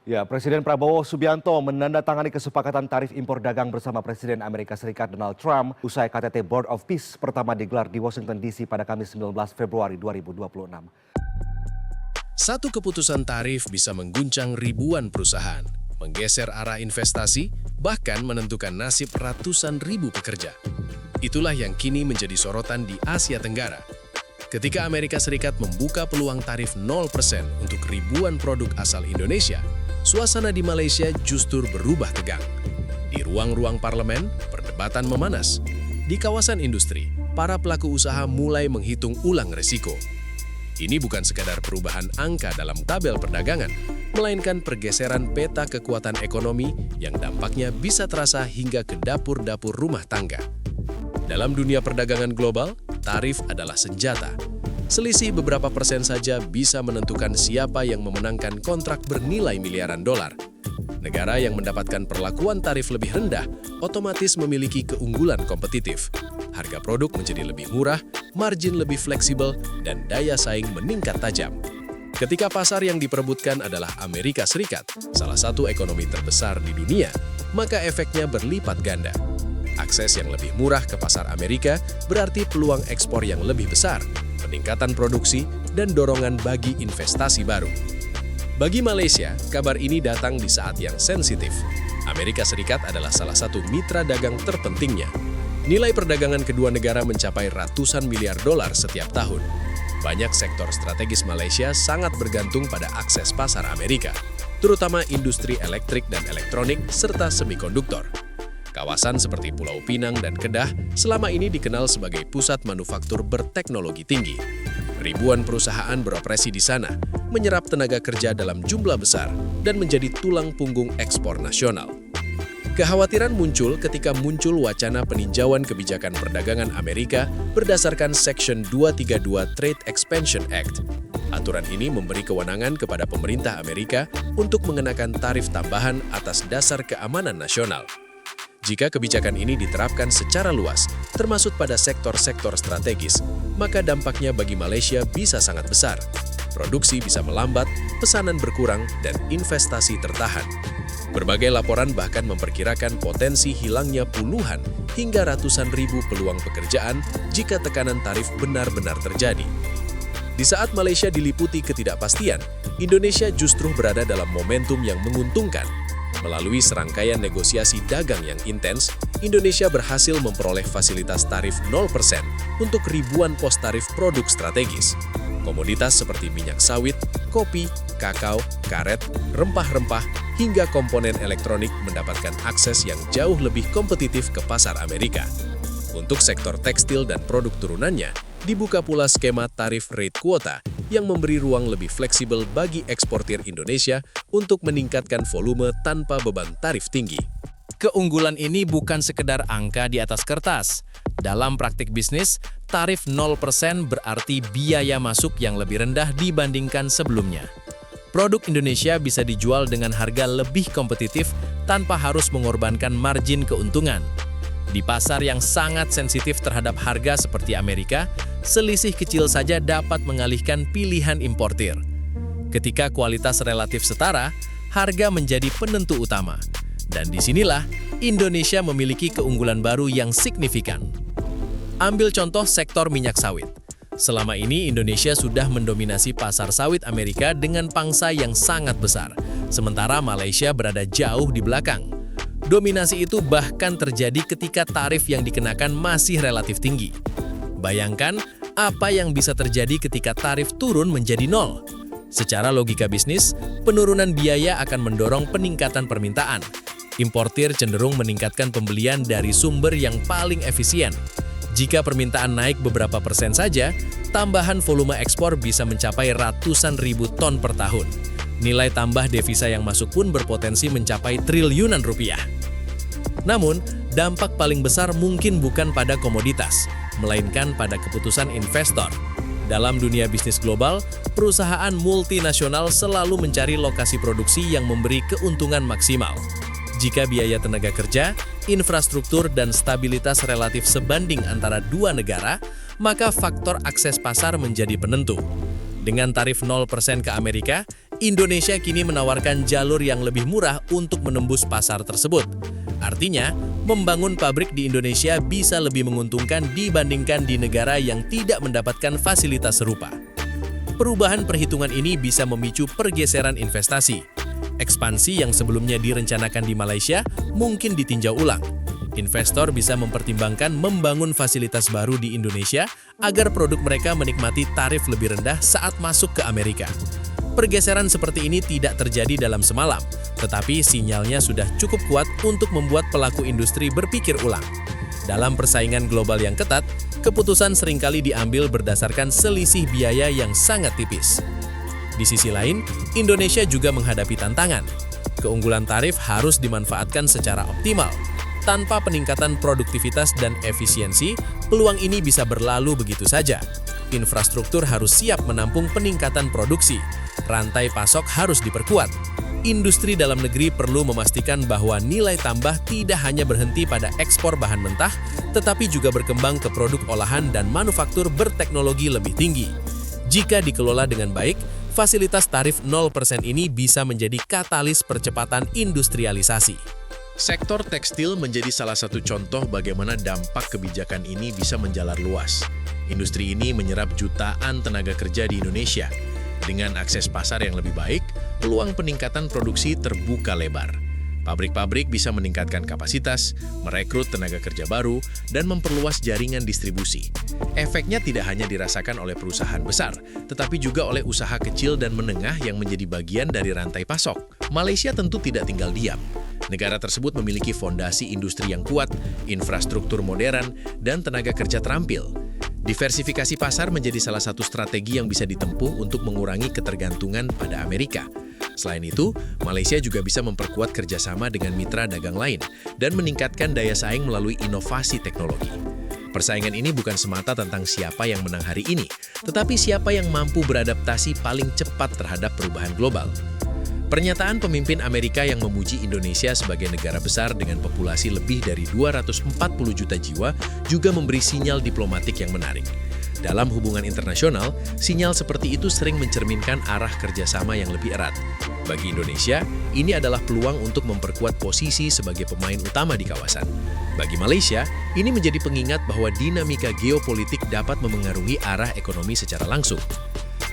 Ya, Presiden Prabowo Subianto menandatangani kesepakatan tarif impor dagang bersama Presiden Amerika Serikat Donald Trump usai KTT Board of Peace pertama digelar di Washington DC pada Kamis 19 Februari 2026. Satu keputusan tarif bisa mengguncang ribuan perusahaan, menggeser arah investasi, bahkan menentukan nasib ratusan ribu pekerja. Itulah yang kini menjadi sorotan di Asia Tenggara. Ketika Amerika Serikat membuka peluang tarif 0% untuk ribuan produk asal Indonesia, suasana di Malaysia justru berubah tegang. Di ruang-ruang parlemen, perdebatan memanas. Di kawasan industri, para pelaku usaha mulai menghitung ulang resiko. Ini bukan sekadar perubahan angka dalam tabel perdagangan, melainkan pergeseran peta kekuatan ekonomi yang dampaknya bisa terasa hingga ke dapur-dapur rumah tangga. Dalam dunia perdagangan global, tarif adalah senjata. Selisih beberapa persen saja bisa menentukan siapa yang memenangkan kontrak bernilai miliaran dolar. Negara yang mendapatkan perlakuan tarif lebih rendah otomatis memiliki keunggulan kompetitif. Harga produk menjadi lebih murah, margin lebih fleksibel, dan daya saing meningkat tajam. Ketika pasar yang diperebutkan adalah Amerika Serikat, salah satu ekonomi terbesar di dunia, maka efeknya berlipat ganda. Akses yang lebih murah ke pasar Amerika berarti peluang ekspor yang lebih besar, peningkatan produksi, dan dorongan bagi investasi baru. Bagi Malaysia, kabar ini datang di saat yang sensitif. Amerika Serikat adalah salah satu mitra dagang terpentingnya. Nilai perdagangan kedua negara mencapai ratusan miliar dolar setiap tahun. Banyak sektor strategis Malaysia sangat bergantung pada akses pasar Amerika, terutama industri elektrik dan elektronik serta semikonduktor. Kawasan seperti Pulau Pinang dan Kedah selama ini dikenal sebagai pusat manufaktur berteknologi tinggi. Ribuan perusahaan beroperasi di sana, menyerap tenaga kerja dalam jumlah besar, dan menjadi tulang punggung ekspor nasional. Kekhawatiran muncul ketika muncul wacana peninjauan kebijakan perdagangan Amerika berdasarkan Section 232 Trade Expansion Act. Aturan ini memberi kewenangan kepada pemerintah Amerika untuk mengenakan tarif tambahan atas dasar keamanan nasional. Jika kebijakan ini diterapkan secara luas, termasuk pada sektor-sektor strategis, maka dampaknya bagi Malaysia bisa sangat besar. Produksi bisa melambat, pesanan berkurang, dan investasi tertahan. Berbagai laporan bahkan memperkirakan potensi hilangnya puluhan hingga ratusan ribu peluang pekerjaan jika tekanan tarif benar-benar terjadi. Di saat Malaysia diliputi ketidakpastian, Indonesia justru berada dalam momentum yang menguntungkan. Melalui serangkaian negosiasi dagang yang intens, Indonesia berhasil memperoleh fasilitas tarif 0% untuk ribuan pos tarif produk strategis. Komoditas seperti minyak sawit, kopi, kakao, karet, rempah-rempah, hingga komponen elektronik mendapatkan akses yang jauh lebih kompetitif ke pasar Amerika. Untuk sektor tekstil dan produk turunannya, dibuka pula skema tarif rate kuota yang memberi ruang lebih fleksibel bagi eksportir Indonesia untuk meningkatkan volume tanpa beban tarif tinggi. Keunggulan ini bukan sekedar angka di atas kertas. Dalam praktik bisnis, tarif 0% berarti biaya masuk yang lebih rendah dibandingkan sebelumnya. Produk Indonesia bisa dijual dengan harga lebih kompetitif tanpa harus mengorbankan margin keuntungan. Di pasar yang sangat sensitif terhadap harga seperti Amerika, selisih kecil saja dapat mengalihkan pilihan importir. Ketika kualitas relatif setara, harga menjadi penentu utama. Dan disinilah Indonesia memiliki keunggulan baru yang signifikan. Ambil contoh sektor minyak sawit. Selama ini Indonesia sudah mendominasi pasar sawit Amerika dengan pangsa yang sangat besar, sementara Malaysia berada jauh di belakang. Dominasi itu bahkan terjadi ketika tarif yang dikenakan masih relatif tinggi. Bayangkan apa yang bisa terjadi ketika tarif turun menjadi nol. Secara logika bisnis, penurunan biaya akan mendorong peningkatan permintaan. Importir cenderung meningkatkan pembelian dari sumber yang paling efisien. Jika permintaan naik beberapa persen saja, tambahan volume ekspor bisa mencapai ratusan ribu ton per tahun. Nilai tambah devisa yang masuk pun berpotensi mencapai triliunan rupiah. Namun, dampak paling besar mungkin bukan pada komoditas, melainkan pada keputusan investor. Dalam dunia bisnis global, perusahaan multinasional selalu mencari lokasi produksi yang memberi keuntungan maksimal. Jika biaya tenaga kerja, infrastruktur, dan stabilitas relatif sebanding antara dua negara, maka faktor akses pasar menjadi penentu. Dengan tarif 0% ke Amerika, Indonesia kini menawarkan jalur yang lebih murah untuk menembus pasar tersebut. Artinya, membangun pabrik di Indonesia bisa lebih menguntungkan dibandingkan di negara yang tidak mendapatkan fasilitas serupa. Perubahan perhitungan ini bisa memicu pergeseran investasi. Ekspansi yang sebelumnya direncanakan di Malaysia mungkin ditinjau ulang. Investor bisa mempertimbangkan membangun fasilitas baru di Indonesia agar produk mereka menikmati tarif lebih rendah saat masuk ke Amerika. Pergeseran seperti ini tidak terjadi dalam semalam, tetapi sinyalnya sudah cukup kuat untuk membuat pelaku industri berpikir ulang. Dalam persaingan global yang ketat, keputusan seringkali diambil berdasarkan selisih biaya yang sangat tipis. Di sisi lain, Indonesia juga menghadapi tantangan. Keunggulan tarif harus dimanfaatkan secara optimal. Tanpa peningkatan produktivitas dan efisiensi, peluang ini bisa berlalu begitu saja. Infrastruktur harus siap menampung peningkatan produksi. Rantai pasok harus diperkuat. Industri dalam negeri perlu memastikan bahwa nilai tambah tidak hanya berhenti pada ekspor bahan mentah, tetapi juga berkembang ke produk olahan dan manufaktur berteknologi lebih tinggi. Jika dikelola dengan baik, fasilitas tarif 0% ini bisa menjadi katalis percepatan industrialisasi. Sektor tekstil menjadi salah satu contoh bagaimana dampak kebijakan ini bisa menjalar luas. Industri ini menyerap jutaan tenaga kerja di Indonesia. Dengan akses pasar yang lebih baik, peluang peningkatan produksi terbuka lebar. Pabrik-pabrik bisa meningkatkan kapasitas, merekrut tenaga kerja baru, dan memperluas jaringan distribusi. Efeknya tidak hanya dirasakan oleh perusahaan besar, tetapi juga oleh usaha kecil dan menengah yang menjadi bagian dari rantai pasok. Malaysia tentu tidak tinggal diam. Negara tersebut memiliki fondasi industri yang kuat, infrastruktur modern, dan tenaga kerja terampil. Diversifikasi pasar menjadi salah satu strategi yang bisa ditempuh untuk mengurangi ketergantungan pada Amerika. Selain itu, Malaysia juga bisa memperkuat kerjasama dengan mitra dagang lain dan meningkatkan daya saing melalui inovasi teknologi. Persaingan ini bukan semata tentang siapa yang menang hari ini, tetapi siapa yang mampu beradaptasi paling cepat terhadap perubahan global. Pernyataan pemimpin Amerika yang memuji Indonesia sebagai negara besar dengan populasi lebih dari 240 juta jiwa juga memberi sinyal diplomatik yang menarik. Dalam hubungan internasional, sinyal seperti itu sering mencerminkan arah kerjasama yang lebih erat. Bagi Indonesia, ini adalah peluang untuk memperkuat posisi sebagai pemain utama di kawasan. Bagi Malaysia, ini menjadi pengingat bahwa dinamika geopolitik dapat memengaruhi arah ekonomi secara langsung.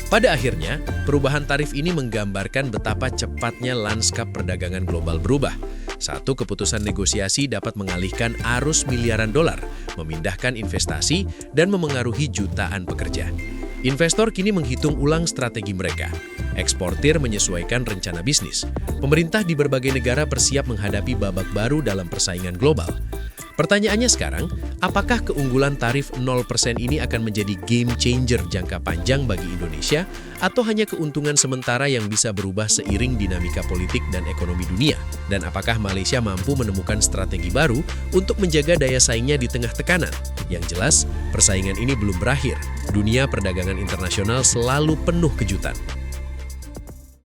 Pada akhirnya, perubahan tarif ini menggambarkan betapa cepatnya lanskap perdagangan global berubah. Satu keputusan negosiasi dapat mengalihkan arus miliaran dolar, memindahkan investasi, dan memengaruhi jutaan pekerja. Investor kini menghitung ulang strategi mereka. Eksportir menyesuaikan rencana bisnis. Pemerintah di berbagai negara bersiap menghadapi babak baru dalam persaingan global. Pertanyaannya sekarang, apakah keunggulan tarif 0% ini akan menjadi game changer jangka panjang bagi Indonesia atau hanya keuntungan sementara yang bisa berubah seiring dinamika politik dan ekonomi dunia? Dan apakah Malaysia mampu menemukan strategi baru untuk menjaga daya saingnya di tengah tekanan? Yang jelas, persaingan ini belum berakhir. Dunia perdagangan internasional selalu penuh kejutan.